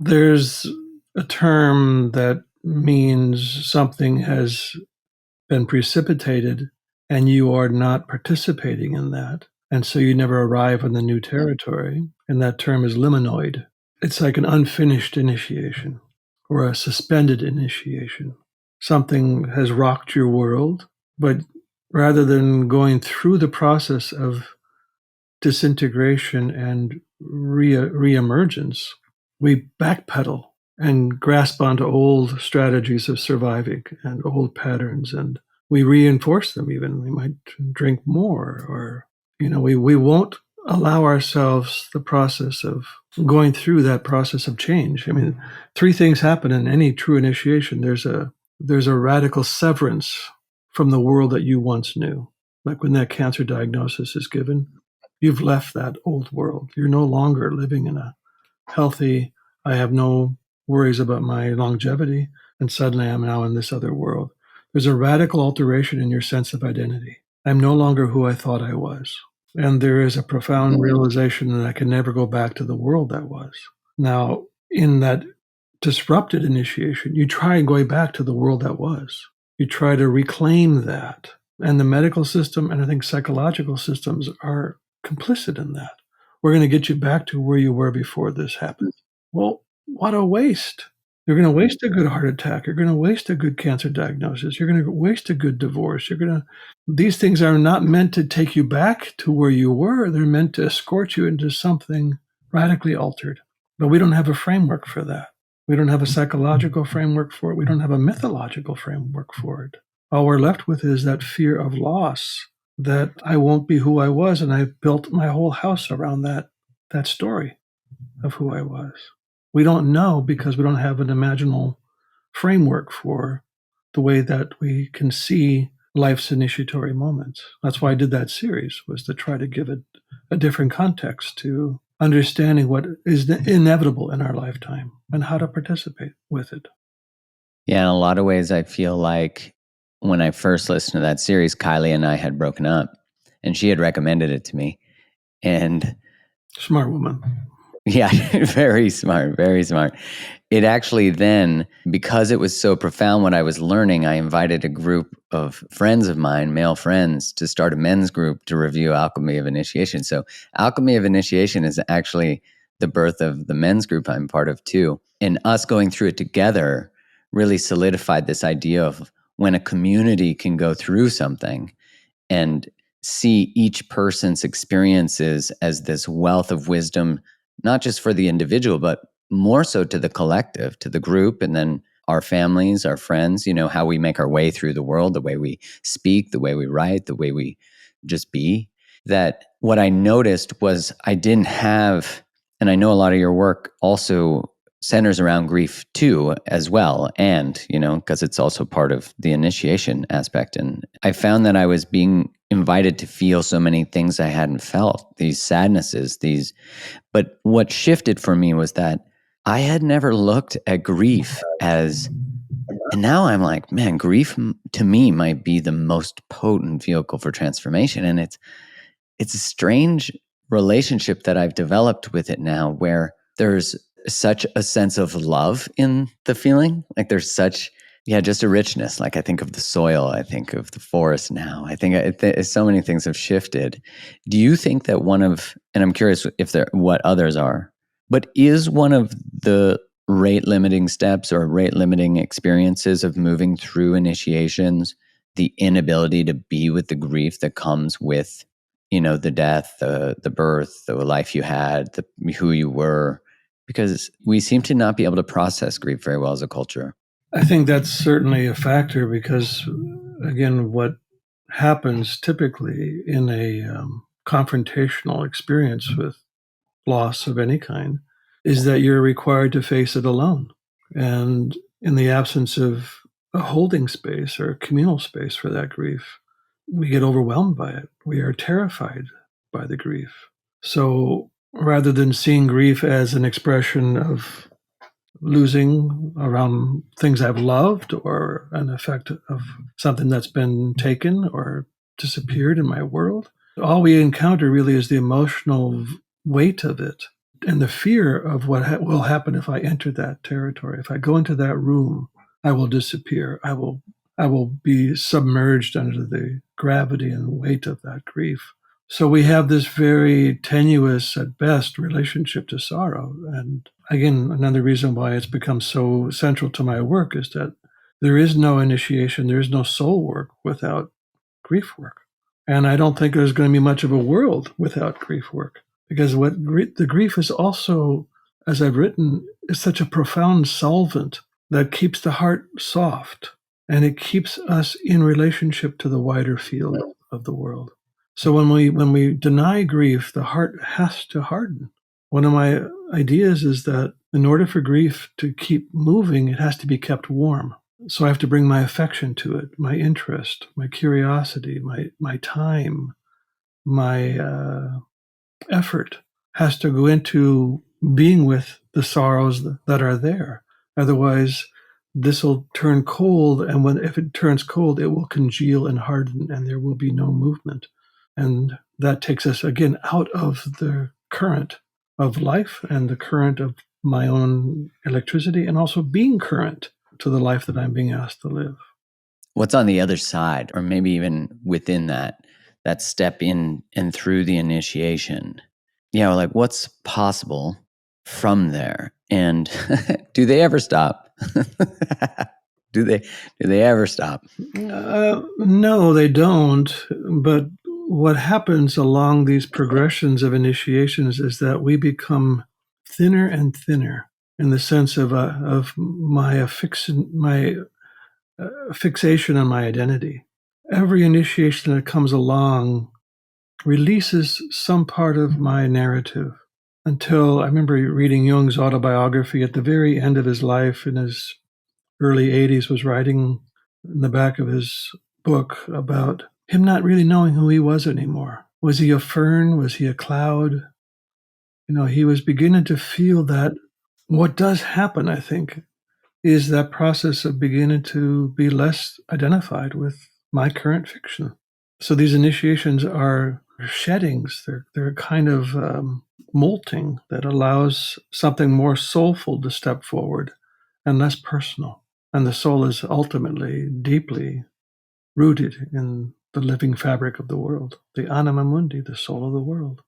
There's a term that means something has been precipitated and you are not participating in that. And so you never arrive on the new territory. And that term is liminoid. It's like an unfinished initiation or a suspended initiation. Something has rocked your world, but rather than going through the process of disintegration and reemergence, we backpedal and grasp onto old strategies of surviving and old patterns, and we reinforce them even. We might drink more, or, we won't allow ourselves the process of going through that process of change. I mean, three things happen in any true initiation. There's a radical severance from the world that you once knew. Like when that cancer diagnosis is given, you've left that old world. You're no longer living in a healthy, I have no worries about my longevity, and suddenly I'm now in this other world. There's a radical alteration in your sense of identity. I'm no longer who I thought I was. And there is a profound realization that I can never go back to the world that was. Now, in that disrupted initiation, you try going back to the world that was. You try to reclaim that. And the medical system and I think psychological systems are complicit in that. We're going to get you back to where you were before this happened. Well, what a waste. You're going to waste a good heart attack. You're going to waste a good cancer diagnosis. You're going to waste a good divorce. These things are not meant to take you back to where you were. They're meant to escort you into something radically altered. But we don't have a framework for that. We don't have a psychological framework for it. We don't have a mythological framework for it. All we're left with is that fear of loss, that I won't be who I was, and I've built my whole house around that story of who I was. We don't know because we don't have an imaginal framework for the way that we can see life's initiatory moments. That's why I did that series, was to try to give it a different context to understanding what is inevitable in our lifetime and how to participate with it. Yeah, in a lot of ways, I feel like when I first listened to that series, Kylie and I had broken up, and she had recommended it to me. And smart woman. Yeah, very smart, very smart. It actually then, because it was so profound what I was learning, I invited a group of friends of mine, male friends, to start a men's group to review Alchemy of Initiation. So Alchemy of Initiation is actually the birth of the men's group I'm part of too. And us going through it together really solidified this idea of when a community can go through something and see each person's experiences as this wealth of wisdom, not just for the individual, but more so to the collective, to the group, and then our families, our friends, how we make our way through the world, the way we speak, the way we write, the way we just be. That what I noticed was I didn't have, and I know a lot of your work also centers around grief too, as well. And, because it's also part of the initiation aspect. And I found that I was being invited to feel so many things I hadn't felt, these sadnesses, but what shifted for me was that I had never looked at grief as, and now I'm like, man, grief to me might be the most potent vehicle for transformation. And it's a strange relationship that I've developed with it now, where there's such a sense of love in the feeling. Like there's such, just a richness. Like I think of the soil, I think of the forest now. I think so many things have shifted. Do you think that and I'm curious what others are, but is one of the rate limiting steps or rate limiting experiences of moving through initiations the inability to be with the grief that comes with, the death, the birth, the life you had, who you were? Because we seem to not be able to process grief very well as a culture. I think that's certainly a factor because, again, what happens typically in a confrontational experience with loss of any kind is that you're required to face it alone. And in the absence of a holding space or a communal space for that grief, we get overwhelmed by it. We are terrified by the grief. So rather than seeing grief as an expression of losing around things I've loved or an effect of something that's been taken or disappeared in my world, all we encounter really is the emotional weight of it. the fear of what will happen if I enter that territory. If I go into that room, I will disappear. I will be submerged under the gravity and weight of that grief. So we have this very tenuous, at best, relationship to sorrow. And again, another reason why it's become so central to my work is that there is no initiation, there is no soul work without grief work. And I don't think there's going to be much of a world without grief work, because the grief is also, as I've written, is such a profound solvent that keeps the heart soft, and it keeps us in relationship to the wider field of the world. So when we deny grief, the heart has to harden. One of my ideas is that in order for grief to keep moving, it has to be kept warm. So I have to bring my affection to it, my interest, my curiosity, my time, my effort has to go into being with the sorrows that are there. Otherwise, this will turn cold, and if it turns cold, it will congeal and harden, and there will be no movement. And that takes us again out of the current of life and the current of my own electricity, and also being current to the life that I'm being asked to live. What's on the other side, or maybe even within that step in and through the initiation? Yeah, like what's possible from there? And do they ever stop? do they ever stop? No, they don't. But what happens along these progressions of initiations is that we become thinner and thinner in the sense of my fixation on my identity. Every initiation that comes along releases some part of my narrative, until I remember reading Jung's autobiography at the very end of his life in his early 80s, was writing in the back of his book about him not really knowing who he was anymore. Was he a fern? Was he a cloud? He was beginning to feel that what does happen, I think, is that process of beginning to be less identified with my current fiction. So these initiations are sheddings. They're kind of molting that allows something more soulful to step forward and less personal. And the soul is ultimately deeply rooted in the living fabric of the world, the anima mundi, the soul of the world.